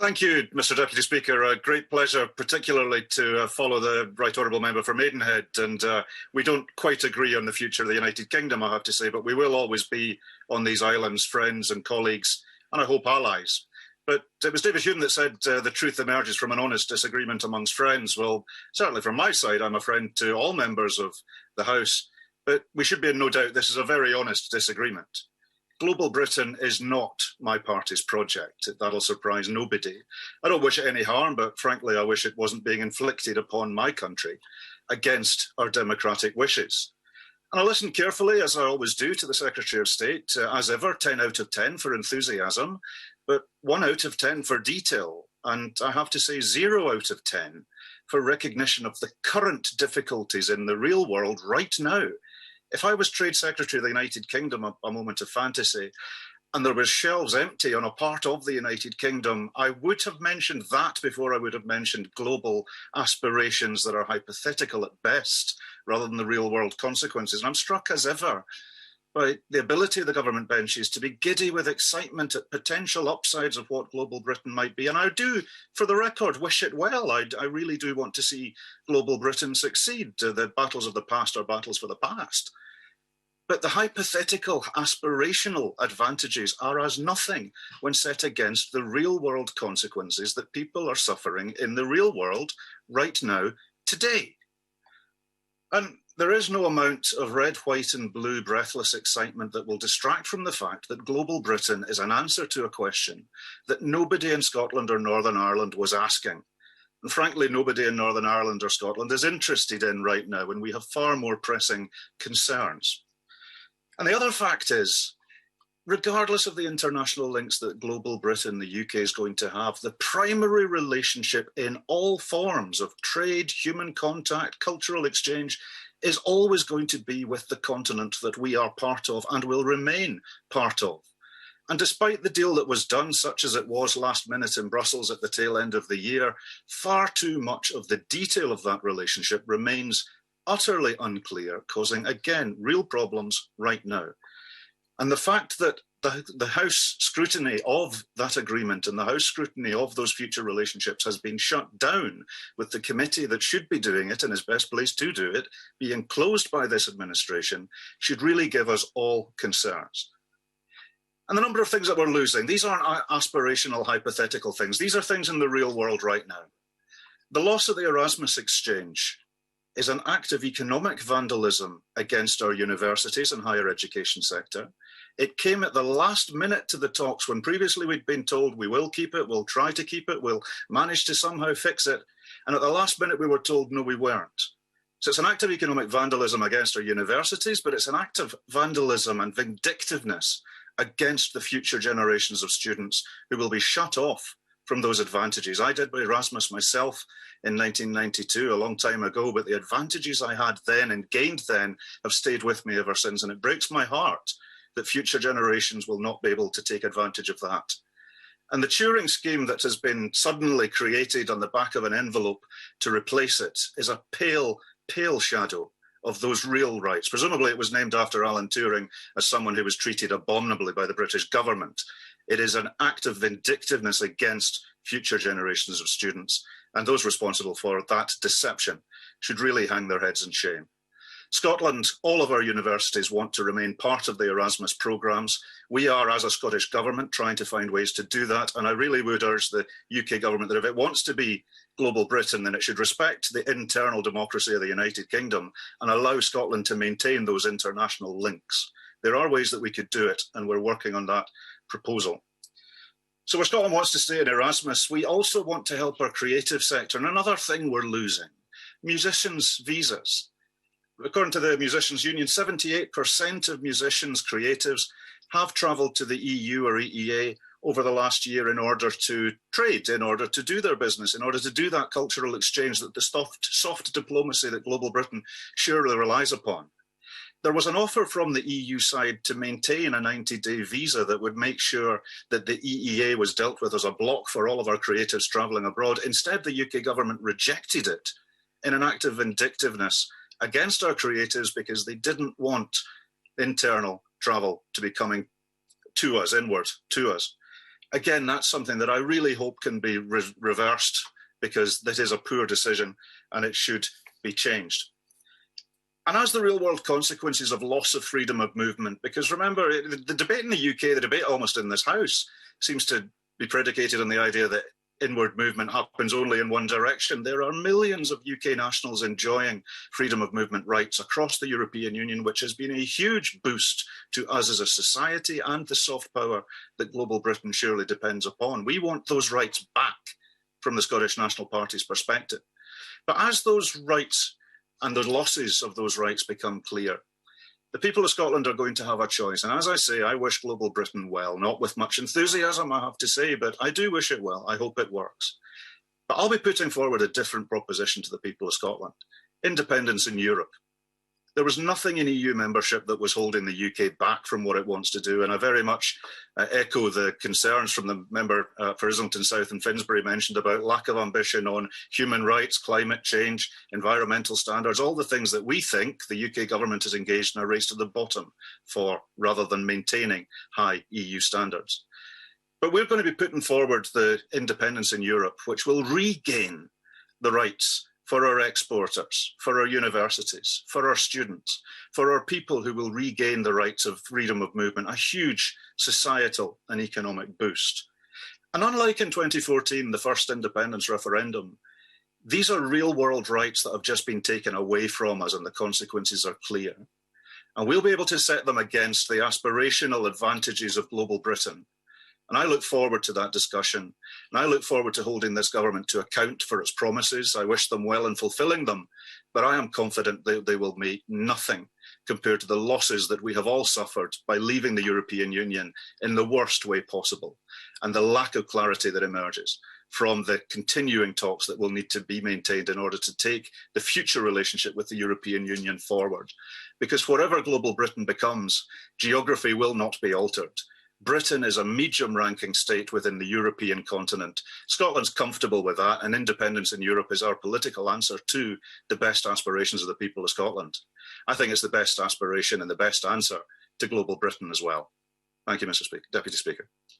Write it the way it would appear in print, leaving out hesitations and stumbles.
Thank you, Mr Deputy Speaker. A great pleasure, particularly to follow the Right Honourable Member for Maidenhead. And we don't quite agree on the future of the United Kingdom, I have to say, but we will always be on these islands friends and colleagues, and I hope allies. But it was David Hume that said the truth emerges from an honest disagreement amongst friends. Well, certainly from my side, I'm a friend to all members of the House, but we should be in no doubt this is a very honest disagreement. Global Britain is not my party's project. That'll surprise nobody. I don't wish it any harm, but frankly, I wish it wasn't being inflicted upon my country against our democratic wishes. And I listened carefully, as I always do, to the Secretary of State, as ever, 10 out of 10 for enthusiasm, but 1 out of 10 for detail. And I have to say 0 out of 10 for recognition of the current difficulties in the real world right now. If I was Trade Secretary of the United Kingdom, a moment of fantasy, and there was shelves empty on a part of the United Kingdom, I would have mentioned that before I would have mentioned global aspirations that are hypothetical at best, rather than the real world consequences. And I'm struck as ever by the ability of the government benches to be giddy with excitement at potential upsides of what global Britain might be. And I do, for the record, wish it well. I really do want to see global Britain succeed. The battles of the past are battles for the past. But the hypothetical aspirational advantages are as nothing when set against the real world consequences that people are suffering in the real world right now, today. And there is no amount of red, white and blue breathless excitement that will distract from the fact that global Britain is an answer to a question that nobody in Scotland or Northern Ireland was asking. And frankly, nobody in Northern Ireland or Scotland is interested in right now, when we have far more pressing concerns. And the other fact is, regardless of the international links that global Britain, the UK, is going to have, the primary relationship in all forms of trade, human contact, cultural exchange is always going to be with the continent that we are part of and will remain part of. And despite the deal that was done, such as it was last minute in Brussels at the tail end of the year, far too much of the detail of that relationship remains utterly unclear, causing, again, real problems right now. And the fact that the House scrutiny of that agreement and the House scrutiny of those future relationships has been shut down, with the committee that should be doing it and is best placed to do it being closed by this administration, should really give us all concerns. And the number of things that we're losing, these aren't aspirational, hypothetical things. These are things in the real world right now. The loss of the Erasmus exchange is an act of economic vandalism against our universities and higher education sector. It came at the last minute to the talks, when previously we'd been told we will keep it, we'll try to keep it, we'll manage to somehow fix it. And at the last minute we were told, no, we weren't. So it's an act of economic vandalism against our universities, but it's an act of vandalism and vindictiveness against the future generations of students who will be shut off from those advantages. I did Erasmus myself in 1992, a long time ago, but the advantages I had then and gained then have stayed with me ever since. And it breaks my heart that future generations will not be able to take advantage of that. And the Turing scheme that has been suddenly created on the back of an envelope to replace it is a pale, pale shadow of those real rights. Presumably it was named after Alan Turing as someone who was treated abominably by the British government. It is an act of vindictiveness against future generations of students, and those responsible for that deception should really hang their heads in shame. Scotland, all of our universities want to remain part of the Erasmus programmes. We are, as a Scottish government, trying to find ways to do that, and I really would urge the UK government that if it wants to be global Britain, then it should respect the internal democracy of the United Kingdom and allow Scotland to maintain those international links. There are ways that we could do it, and we're working on that proposal. So where Scotland wants to stay in Erasmus, we also want to help our creative sector. And another thing we're losing, musicians' visas. According to the Musicians' Union, 78% of musicians, creatives, have travelled to the EU or EEA over the last year in order to trade, in order to do their business, in order to do that cultural exchange, that the soft diplomacy that global Britain surely relies upon. There was an offer from the EU side to maintain a 90-day visa that would make sure that the EEA was dealt with as a block for all of our creatives travelling abroad. Instead, the UK government rejected it in an act of vindictiveness against our creatives because they didn't want internal travel to be coming to us, inward to us. Again, that's something that I really hope can be reversed, because this is a poor decision and it should be changed. And as the real world consequences of loss of freedom of movement, because remember, the debate in the UK, the debate almost in this House, seems to be predicated on the idea that inward movement happens only in one direction. There are millions of UK nationals enjoying freedom of movement rights across the European Union, which has been a huge boost to us as a society and the soft power that global Britain surely depends upon. We want those rights back from the Scottish National Party's perspective. But as those rights and the losses of those rights become clear, the people of Scotland are going to have a choice. And as I say, I wish global Britain well, not with much enthusiasm, I have to say, but I do wish it well. I hope it works. But I'll be putting forward a different proposition to the people of Scotland: independence in Europe. There was nothing in EU membership that was holding the UK back from what it wants to do. And I very much echo the concerns from the member for Islington South and Finsbury mentioned about lack of ambition on human rights, climate change, environmental standards, all the things that we think the UK government is engaged in a race to the bottom for, rather than maintaining high EU standards. But we're going to be putting forward the independence in Europe, which will regain the rights for our exporters, for our universities, for our students, for our people who will regain the rights of freedom of movement, a huge societal and economic boost. And unlike in 2014, the first independence referendum, these are real world rights that have just been taken away from us, and the consequences are clear. And we'll be able to set them against the aspirational advantages of global Britain. And I look forward to that discussion. And I look forward to holding this government to account for its promises. I wish them well in fulfilling them, but I am confident that they will make nothing compared to the losses that we have all suffered by leaving the European Union in the worst way possible, and the lack of clarity that emerges from the continuing talks that will need to be maintained in order to take the future relationship with the European Union forward. Because whatever global Britain becomes, geography will not be altered. Britain is a medium-ranking state within the European continent. Scotland's comfortable with that, and independence in Europe is our political answer to the best aspirations of the people of Scotland. I think it's the best aspiration and the best answer to global Britain as well. Thank you, Mr. Speaker, Deputy Speaker.